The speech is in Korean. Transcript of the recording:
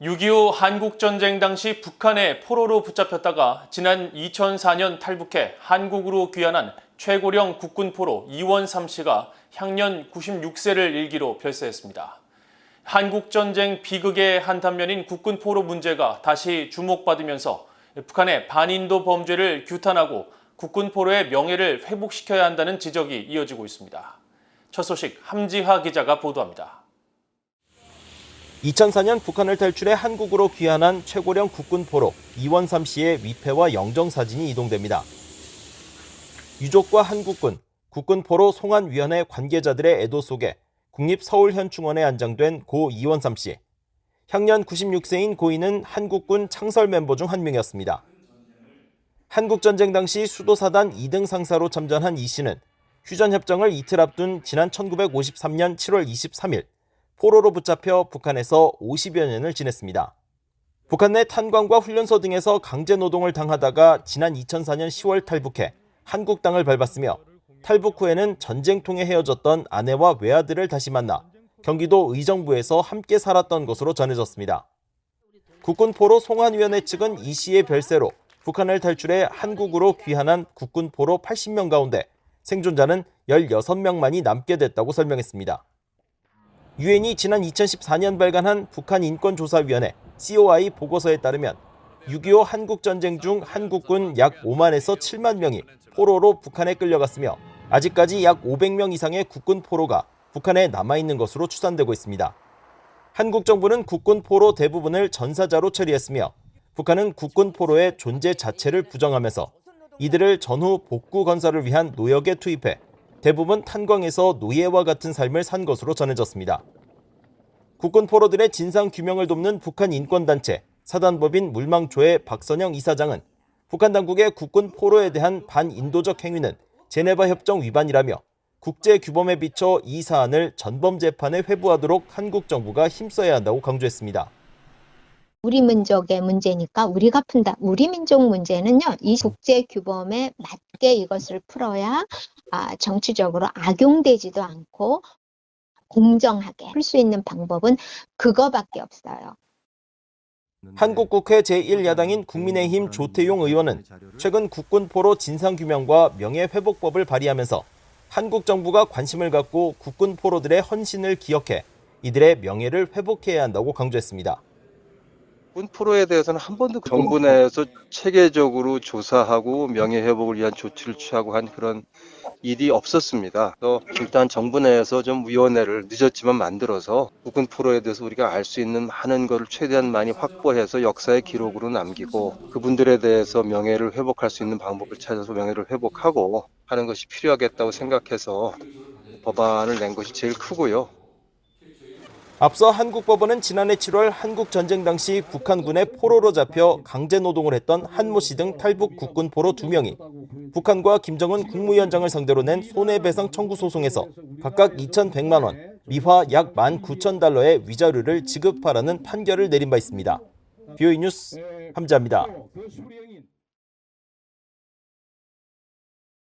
6.25 한국전쟁 당시 북한의 포로로 붙잡혔다가 지난 2004년 탈북해 한국으로 귀환한 최고령 국군포로 이원삼 씨가 향년 96세를 일기로 별세했습니다. 한국전쟁 비극의 한 단면인 국군포로 문제가 다시 주목받으면서 북한의 반인도 범죄를 규탄하고 국군포로의 명예를 회복시켜야 한다는 지적이 이어지고 있습니다. 첫 소식 함지하 기자가 보도합니다. 2004년 북한을 탈출해 한국으로 귀환한 최고령 국군포로 이원삼 씨의 위패와 영정사진이 이동됩니다. 유족과 한국군, 국군포로 송환위원회 관계자들의 애도 속에 국립서울현충원에 안장된 고 이원삼 씨. 향년 96세인 고인은 한국군 창설 멤버 중 한 명이었습니다. 한국전쟁 당시 수도사단 2등 상사로 참전한 이 씨는 휴전협정을 이틀 앞둔 지난 1953년 7월 23일 포로로 붙잡혀 북한에서 50여 년을 지냈습니다. 북한 내 탄광과 훈련소 등에서 강제노동을 당하다가 지난 2004년 10월 탈북해 한국 땅을 밟았으며 탈북 후에는 전쟁통에 헤어졌던 아내와 외아들을 다시 만나 경기도 의정부에서 함께 살았던 것으로 전해졌습니다. 국군포로 송환위원회 측은 이 씨의 별세로 북한을 탈출해 한국으로 귀환한 국군포로 80명 가운데 생존자는 16명만이 남게 됐다고 설명했습니다. 유엔이 지난 2014년 발간한 북한인권조사위원회 COI 보고서에 따르면 6.25 한국전쟁 중 한국군 약 5만에서 7만 명이 포로로 북한에 끌려갔으며 아직까지 약 500명 이상의 국군 포로가 북한에 남아있는 것으로 추산되고 있습니다. 한국 정부는 국군 포로 대부분을 전사자로 처리했으며 북한은 국군 포로의 존재 자체를 부정하면서 이들을 전후 복구 건설을 위한 노역에 투입해 대부분 탄광에서 노예와 같은 삶을 산 것으로 전해졌습니다. 국군 포로들의 진상 규명을 돕는 북한 인권단체 사단법인 물망초의 박선영 이사장은 북한 당국의 국군 포로에 대한 반인도적 행위는 제네바 협정 위반이라며 국제 규범에 비춰 이 사안을 전범 재판에 회부하도록 한국 정부가 힘써야 한다고 강조했습니다. 우리 민족의 문제니까 우리가 푼다. 우리 민족 문제는요, 이 국제 규범에 맞게 이것을 풀어야 정치적으로 악용되지도 않고 공정하게 할 수 있는 방법은 그거밖에 없어요. 한국 국회 제1야당인 국민의힘 조태용 의원은 최근 국군포로 진상규명과 명예회복법을 발의하면서 한국 정부가 관심을 갖고 국군포로들의 헌신을 기억해 이들의 명예를 회복해야 한다고 강조했습니다. 군포로에 대해서는 한 번도 정부 내에서 체계적으로 조사하고 명예회복을 위한 조치를 취하고 한 그런 일이 없었습니다. 또 일단 정부 내에서 좀 위원회를 늦었지만 만들어서 국군포로에 대해서 우리가 알 수 있는 많은 것을 최대한 많이 확보해서 역사의 기록으로 남기고 그분들에 대해서 명예를 회복할 수 있는 방법을 찾아서 명예를 회복하고 하는 것이 필요하겠다고 생각해서 법안을 낸 것이 제일 크고요. 앞서 한국법원은 지난해 7월 한국전쟁 당시 북한군의 포로로 잡혀 강제노동을 했던 한모 씨 등 탈북 국군포로 2명이 북한과 김정은 국무위원장을 상대로 낸 손해배상 청구 소송에서 각각 2,100만 원, 미화 약 19,000달러의 위자료를 지급하라는 판결을 내린 바 있습니다. BOE 뉴스 함지하입니다.